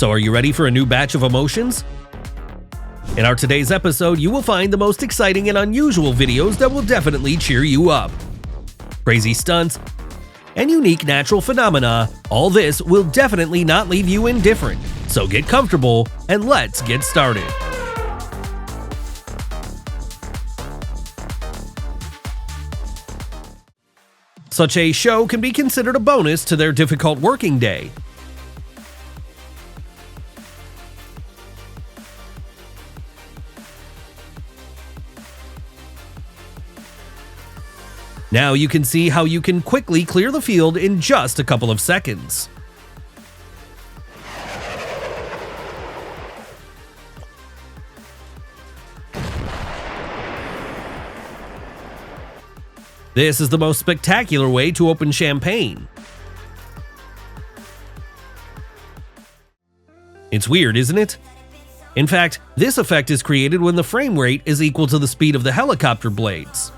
So are you ready for a new batch of emotions? In our today's episode, you will find the most exciting and unusual videos that will definitely cheer you up. Crazy stunts, and unique natural phenomena, all this will definitely not leave you indifferent. So get comfortable and let's get started. Such a show can be considered a bonus to their difficult working day. Now you can see how you can quickly clear the field in just a couple of seconds. This is the most spectacular way to open champagne. It's weird, isn't it? In fact, this effect is created when the frame rate is equal to the speed of the helicopter blades.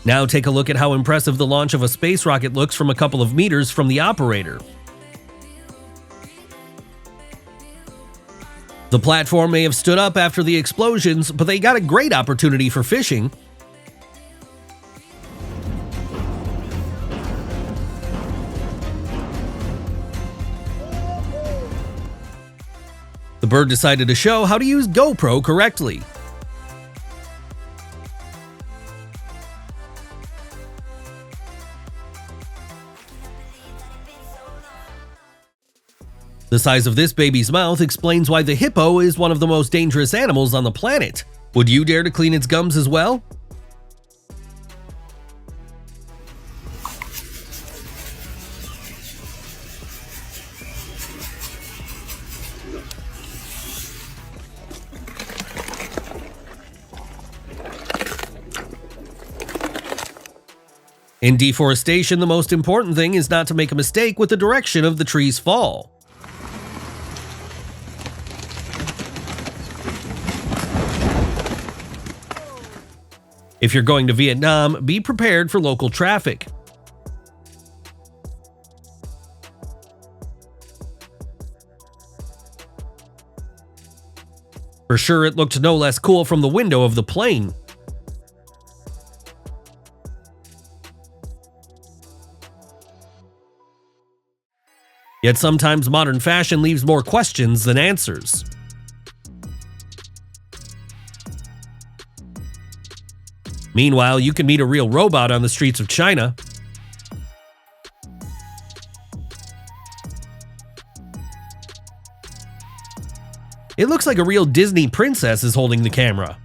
Now take a look at how impressive the launch of a space rocket looks from a couple of meters from the operator. The platform may have stood up after the explosions, but they got a great opportunity for fishing. The bird decided to show how to use GoPro correctly. The size of this baby's mouth explains why the hippo is one of the most dangerous animals on the planet. Would you dare to clean its gums as well? In deforestation, the most important thing is not to make a mistake with the direction of the tree's fall. If you're going to Vietnam, be prepared for local traffic. For sure, it looked no less cool from the window of the plane. Yet sometimes modern fashion leaves more questions than answers. Meanwhile, you can meet a real robot on the streets of China. It looks like a real Disney princess is holding the camera.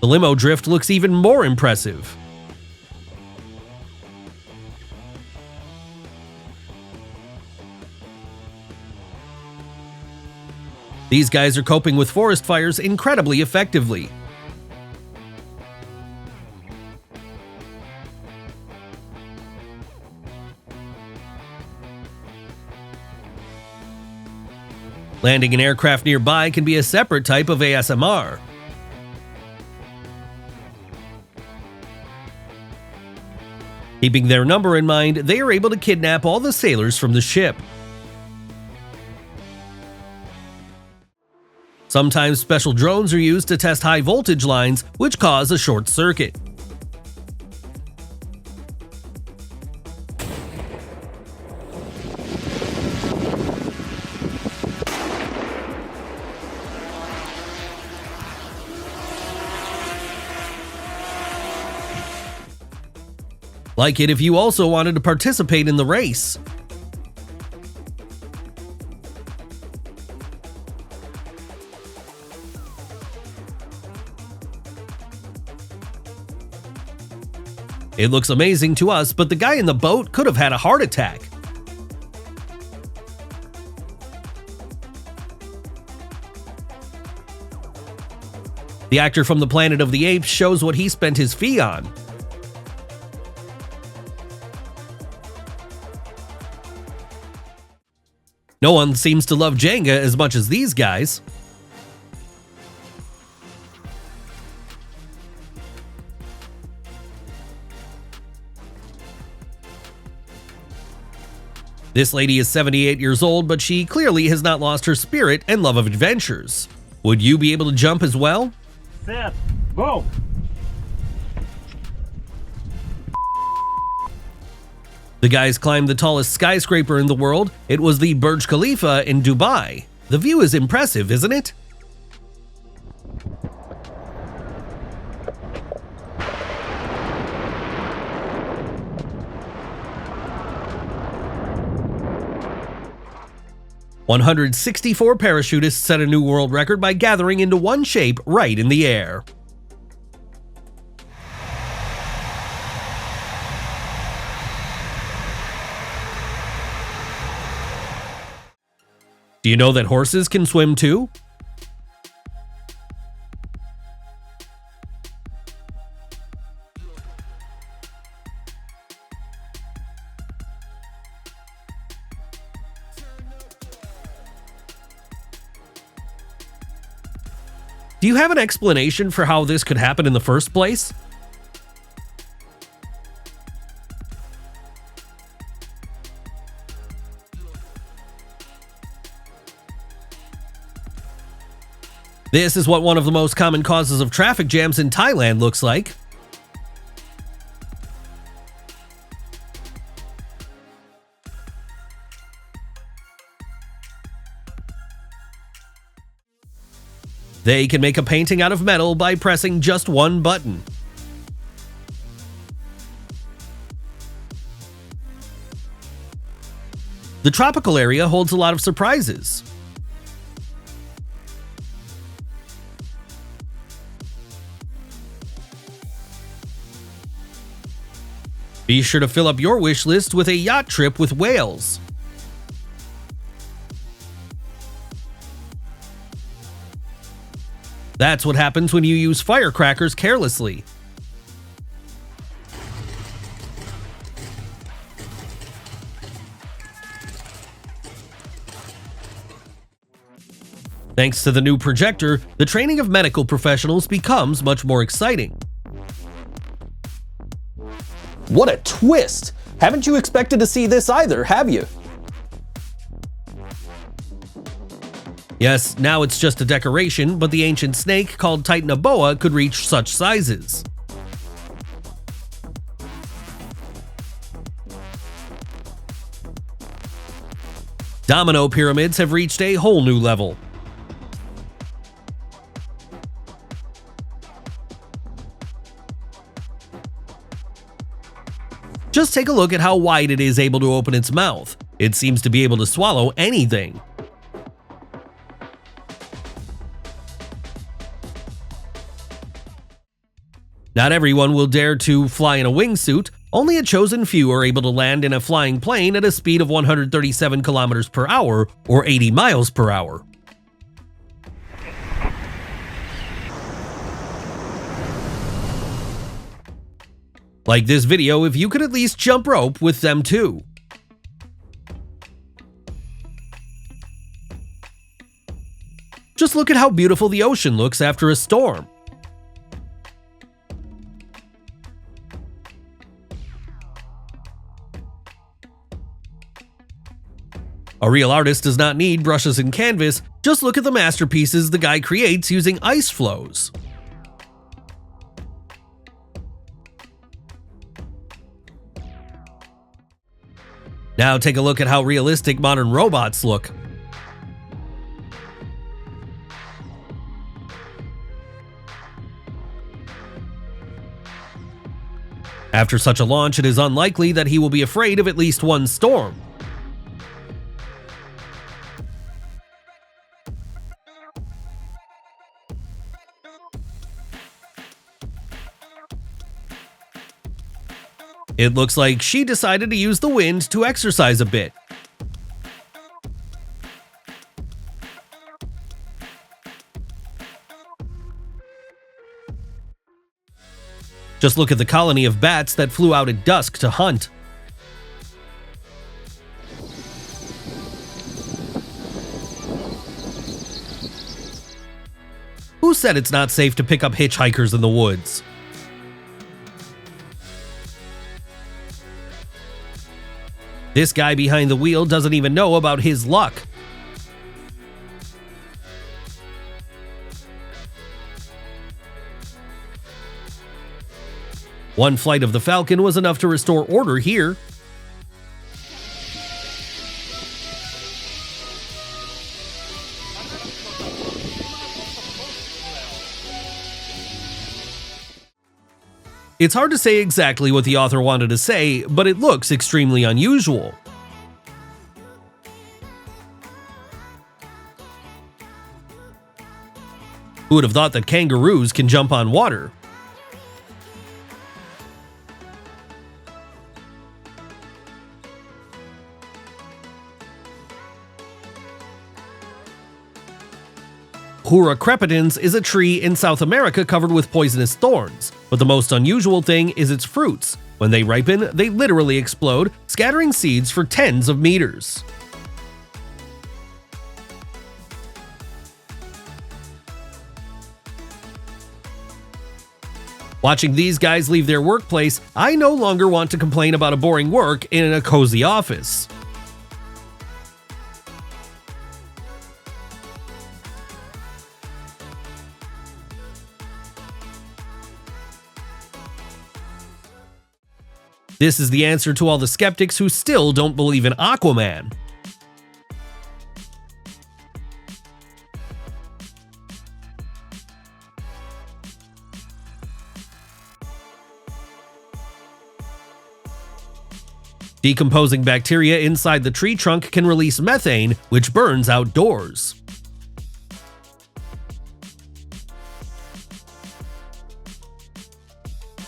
The limo drift looks even more impressive. These guys are coping with forest fires incredibly effectively. Landing an aircraft nearby can be a separate type of ASMR. Keeping their number in mind, they are able to kidnap all the sailors from the ship. Sometimes special drones are used to test high voltage lines, which cause a short circuit. Like it if you also wanted to participate in the race. It looks amazing to us, but the guy in the boat could have had a heart attack. The actor from the Planet of the Apes shows what he spent his fee on. No one seems to love Jenga as much as these guys. This lady is 78 years old, but she clearly has not lost her spirit and love of adventures. Would you be able to jump as well? Set, go! The guys climbed the tallest skyscraper in the world. It was the Burj Khalifa in Dubai. The view is impressive, isn't it? "164 parachutists set a new world record by gathering into one shape right in the air." Do you know that horses can swim too? Do you have an explanation for how this could happen in the first place? This is what one of the most common causes of traffic jams in Thailand looks like. They can make a painting out of metal by pressing just one button. The tropical area holds a lot of surprises. Be sure to fill up your wish list with a yacht trip with whales. That's what happens when you use firecrackers carelessly. Thanks to the new projector, the training of medical professionals becomes much more exciting. What a twist! Haven't you expected to see this either, have you? Yes, now it's just a decoration, but the ancient snake called Titanoboa could reach such sizes. Domino pyramids have reached a whole new level. Just take a look at how wide it is able to open its mouth. It seems to be able to swallow anything. Not everyone will dare to fly in a wingsuit. Only a chosen few are able to land in a flying plane at a speed of 137 kilometers per hour or 80 miles per hour. Like this video if you could at least jump rope with them too. Just look at how beautiful the ocean looks after a storm. A real artist does not need brushes and canvas, just look at the masterpieces the guy creates using ice flows. Now take a look at how realistic modern robots look. After such a launch, it is unlikely that he will be afraid of at least one storm. It looks like she decided to use the wind to exercise a bit. Just look at the colony of bats that flew out at dusk to hunt. Who said it's not safe to pick up hitchhikers in the woods? This guy behind the wheel doesn't even know about his luck. One flight of the Falcon was enough to restore order here. It's hard to say exactly what the author wanted to say, but it looks extremely unusual. Who would have thought that kangaroos can jump on water? Hura crepitans is a tree in South America covered with poisonous thorns, but the most unusual thing is its fruits. When they ripen, they literally explode, scattering seeds for tens of meters. Watching these guys leave their workplace, I no longer want to complain about a boring work in a cozy office. This is the answer to all the skeptics who still don't believe in Aquaman. Decomposing bacteria inside the tree trunk can release methane, which burns outdoors.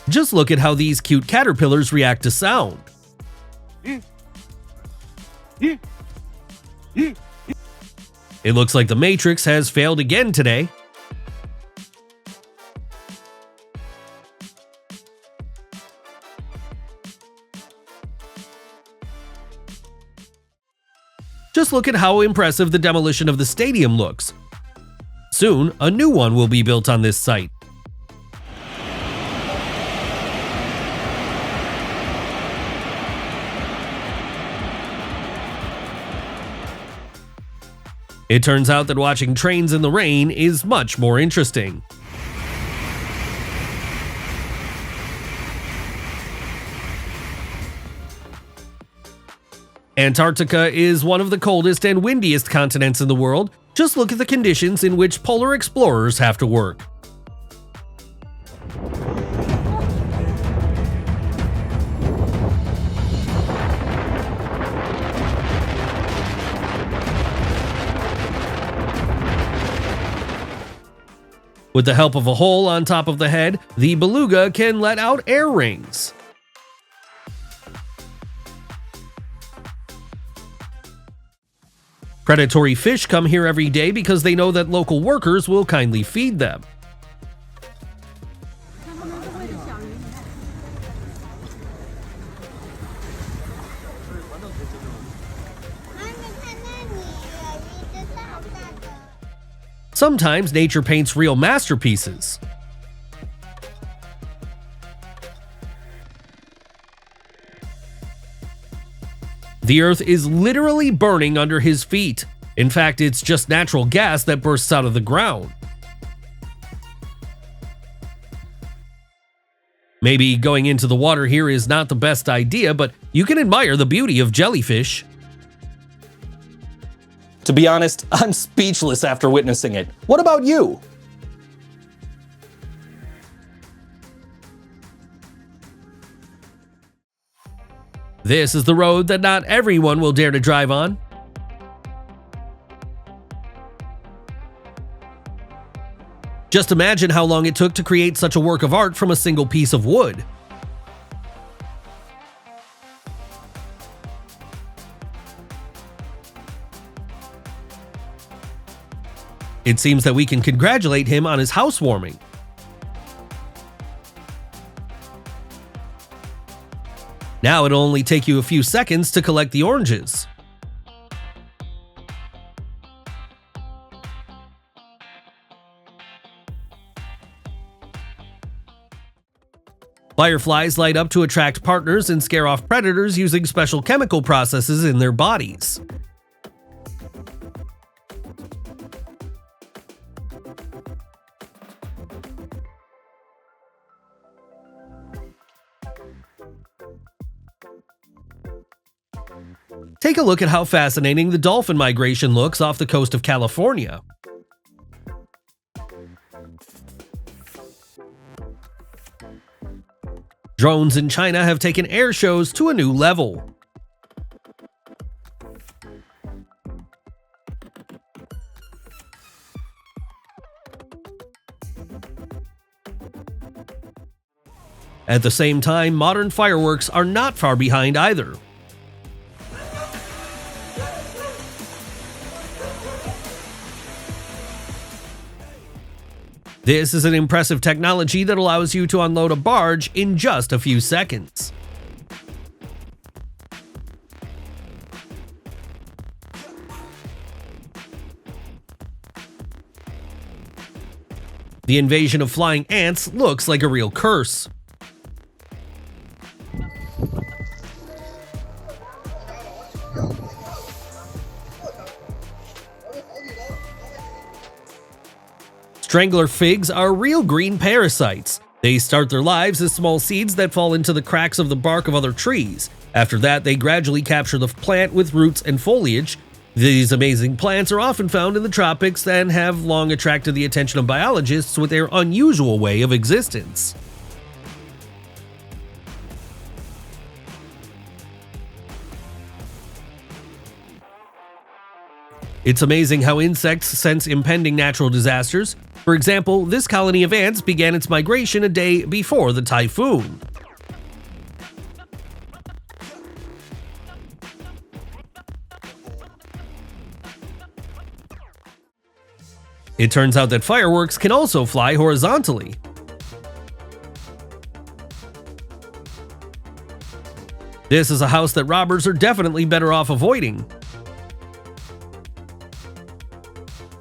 Just look at how these cute caterpillars react to sound. It looks like the Matrix has failed again today. Just look at how impressive the demolition of the stadium looks. Soon, a new one will be built on this site. It turns out that watching trains in the rain is much more interesting. Antarctica is one of the coldest and windiest continents in the world. Just look at the conditions in which polar explorers have to work. With the help of a hole on top of the head, the beluga can let out air rings. Predatory fish come here every day because they know that local workers will kindly feed them. Sometimes nature paints real masterpieces. The earth is literally burning under his feet. In fact, it's just natural gas that bursts out of the ground. Maybe going into the water here is not the best idea, but you can admire the beauty of jellyfish. To be honest, I'm speechless after witnessing it. What about you? This is the road that not everyone will dare to drive on. Just imagine how long it took to create such a work of art from a single piece of wood. It seems that we can congratulate him on his housewarming. Now it'll only take you a few seconds to collect the oranges. Fireflies light up to attract partners and scare off predators using special chemical processes in their bodies. Take a look at how fascinating the dolphin migration looks off the coast of California. Drones in China have taken air shows to a new level. At the same time, modern fireworks are not far behind either. This is an impressive technology that allows you to unload a barge in just a few seconds. The invasion of flying ants looks like a real curse. Strangler figs are real green parasites. They start their lives as small seeds that fall into the cracks of the bark of other trees. After that, they gradually capture the plant with roots and foliage. These amazing plants are often found in the tropics and have long attracted the attention of biologists with their unusual way of existence. It's amazing how insects sense impending natural disasters. For example, this colony of ants began its migration a day before the typhoon. It turns out that fireworks can also fly horizontally. This is a house that robbers are definitely better off avoiding.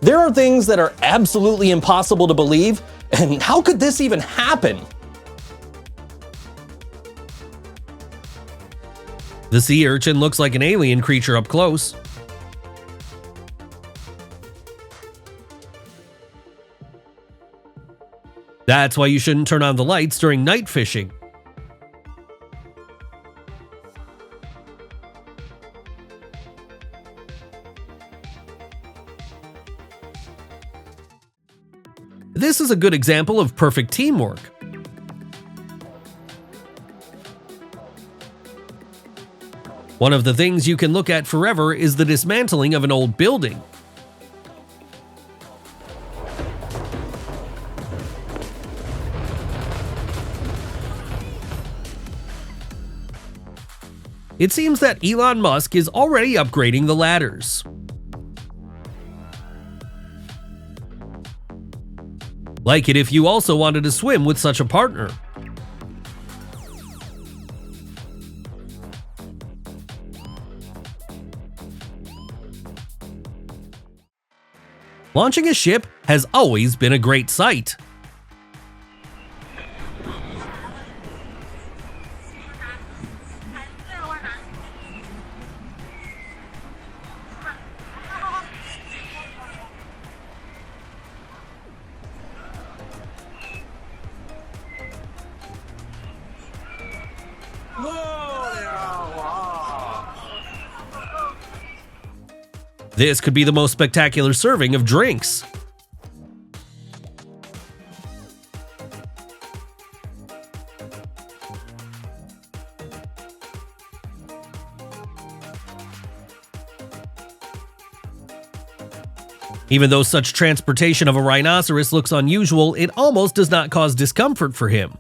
There are things that are absolutely impossible to believe, and how could this even happen? The sea urchin looks like an alien creature up close. That's why you shouldn't turn on the lights during night fishing. This is a good example of perfect teamwork. One of the things you can look at forever is the dismantling of an old building. It seems that Elon Musk is already upgrading the ladders. Like it if you also wanted to swim with such a partner. Launching a ship has always been a great sight. This could be the most spectacular serving of drinks. Even though such transportation of a rhinoceros looks unusual, it almost does not cause discomfort for him.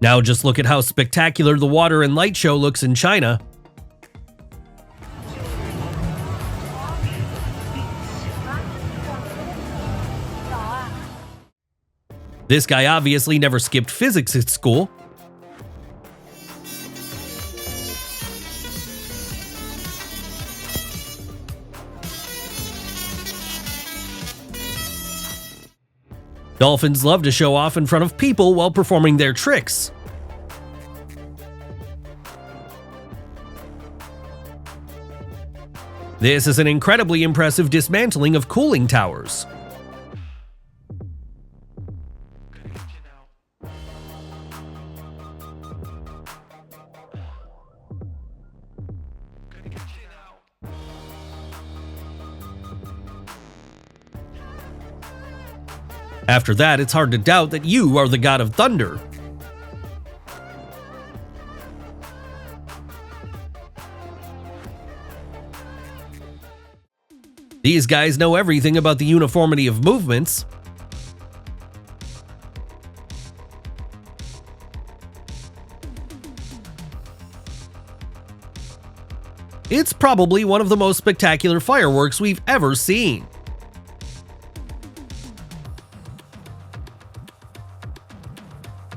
Now just look at how spectacular the water and light show looks in China. This guy obviously never skipped physics at school. Dolphins love to show off in front of people while performing their tricks. This is an incredibly impressive dismantling of cooling towers. After that, it's hard to doubt that you are the god of thunder. These guys know everything about the uniformity of movements. It's probably one of the most spectacular fireworks we've ever seen.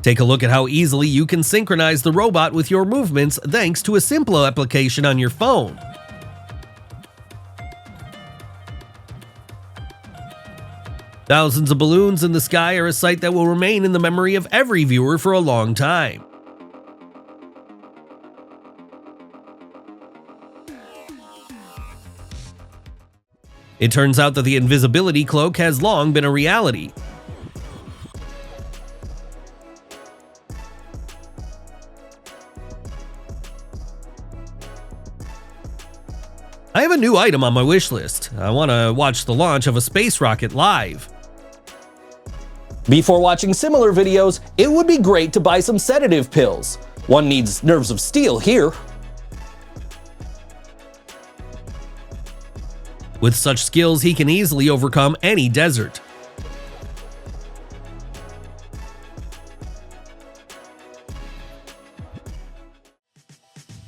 Take a look at how easily you can synchronize the robot with your movements thanks to a simple application on your phone. Thousands of balloons in the sky are a sight that will remain in the memory of every viewer for a long time. It turns out that the invisibility cloak has long been a reality. I have a new item on my wish list. I want to watch the launch of a space rocket live. Before watching similar videos, it would be great to buy some sedative pills. One needs nerves of steel here. With such skills, he can easily overcome any desert.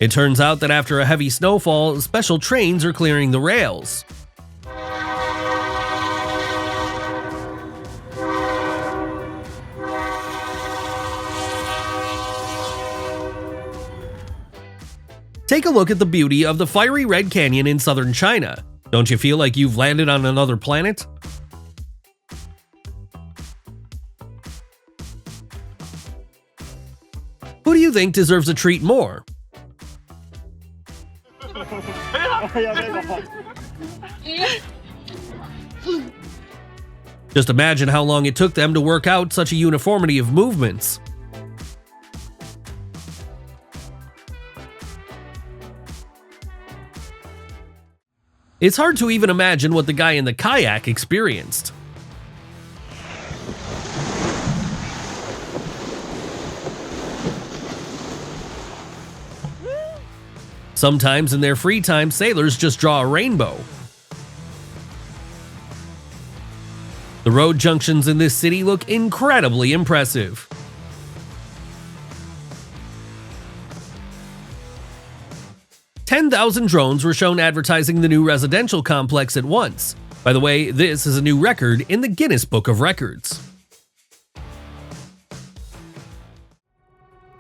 It turns out that after a heavy snowfall, special trains are clearing the rails. Take a look at the beauty of the fiery red canyon in southern China. Don't you feel like you've landed on another planet? Who do you think deserves a treat more? Just imagine how long it took them to work out such a uniformity of movements. It's hard to even imagine what the guy in the kayak experienced. Sometimes in their free time, sailors just draw a rainbow. The road junctions in this city look incredibly impressive. "10,000 drones were shown advertising the new residential complex at once. By the way, this is a new record in the Guinness Book of Records.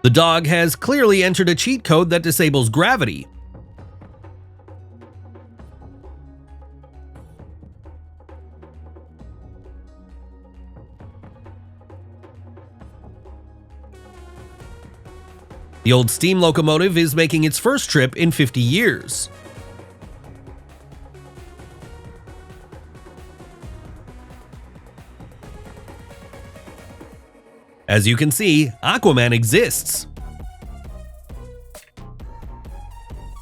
The dog has clearly entered a cheat code that disables gravity. The old steam locomotive is making its first trip in 50 years. As you can see, Aquaman exists.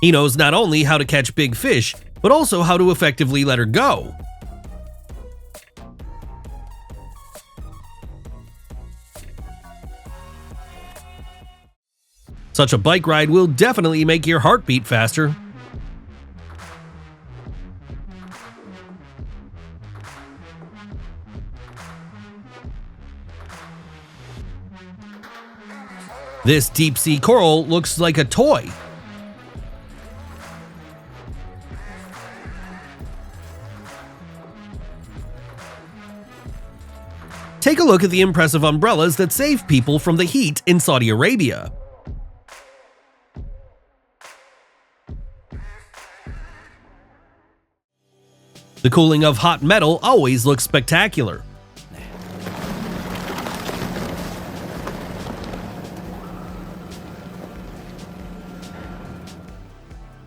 He knows not only how to catch big fish, but also how to effectively let her go. Such a bike ride will definitely make your heart beat faster. This deep-sea coral looks like a toy. Take a look at the impressive umbrellas that save people from the heat in Saudi Arabia. The cooling of hot metal always looks spectacular.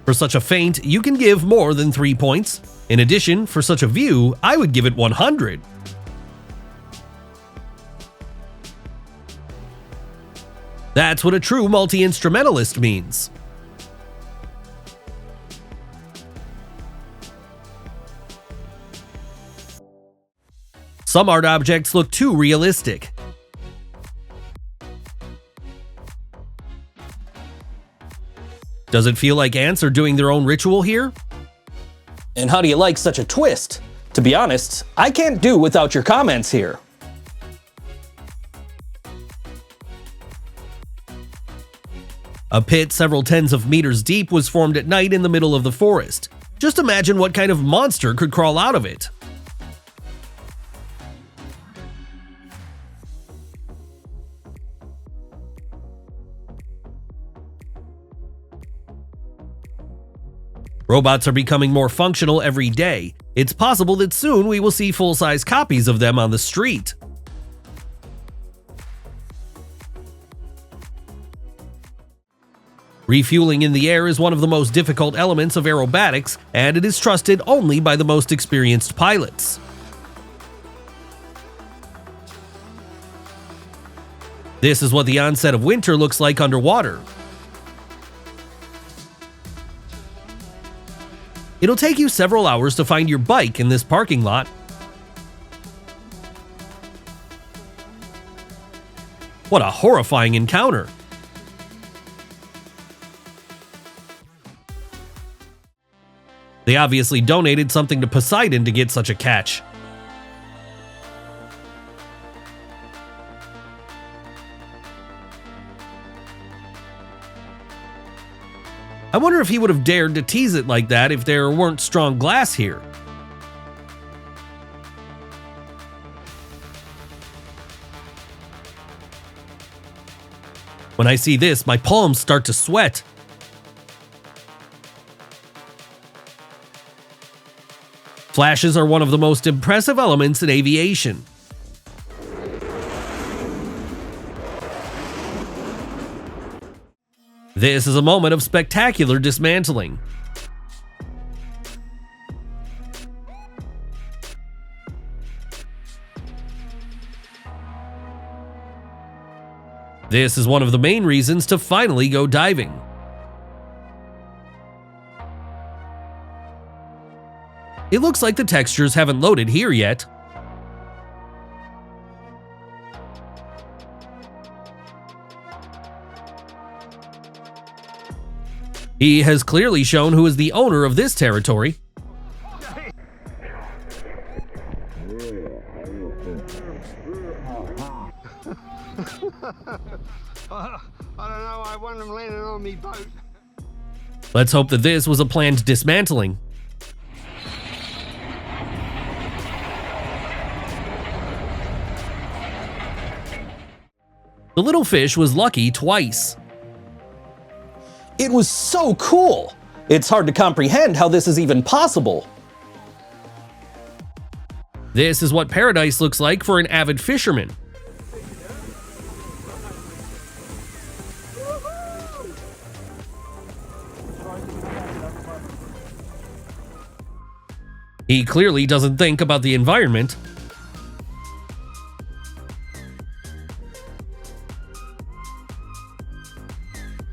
For such a feint, you can give more than 3 points. In addition, for such a view, I would give it 100. That's what a true multi-instrumentalist means. Some art objects look too realistic. Does it feel like ants are doing their own ritual here? And how do you like such a twist? To be honest, I can't do without your comments here. A pit several tens of meters deep was formed at night in the middle of the forest. Just imagine what kind of monster could crawl out of it. Robots are becoming more functional every day. It's possible that soon we will see full-size copies of them on the street. Refueling in the air is one of the most difficult elements of aerobatics, and it is trusted only by the most experienced pilots. This is what the onset of winter looks like underwater. It'll take you several hours to find your bike in this parking lot. What a horrifying encounter! They obviously donated something to Poseidon to get such a catch. I wonder if he would have dared to tease it like that if there weren't strong glass here. When I see this, my palms start to sweat. Flashes are one of the most impressive elements in aviation. This is a moment of spectacular dismantling. This is one of the main reasons to finally go diving. It looks like the textures haven't loaded here yet. He has clearly shown who is the owner of this territory. I don't know, I want them landing on me boat. Let's hope that this was a planned dismantling. The little fish was lucky twice. It was so cool! It's hard to comprehend how this is even possible. This is what paradise looks like for an avid fisherman. He clearly doesn't think about the environment.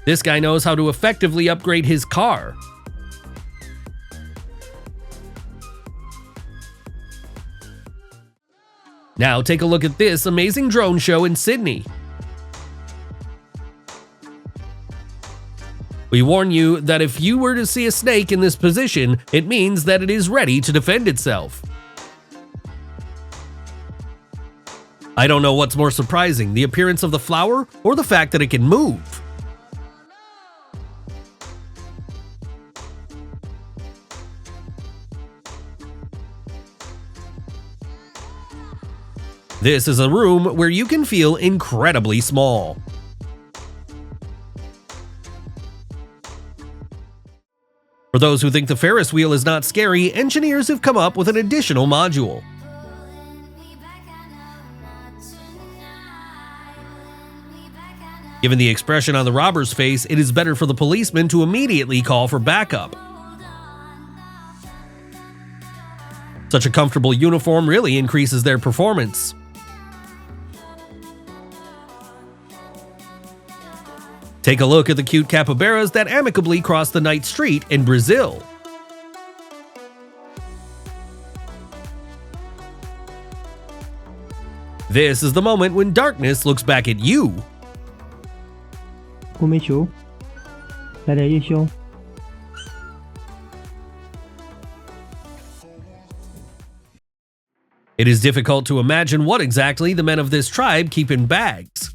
This guy knows how to effectively upgrade his car. Now take a look at this amazing drone show in Sydney. We warn you that if you were to see a snake in this position, it means that it is ready to defend itself. I don't know what's more surprising, the appearance of the flower or the fact that it can move. This is a room where you can feel incredibly small. For those who think the Ferris wheel is not scary, engineers have come up with an additional module. Given the expression on the robber's face, it is better for the policeman to immediately call for backup. Such a comfortable uniform really increases their performance. Take a look at the cute capybaras that amicably cross the night street in Brazil. This is the moment when darkness looks back at you. cô mấy chú lại đây đi chú. It is difficult to imagine what exactly the men of this tribe keep in bags.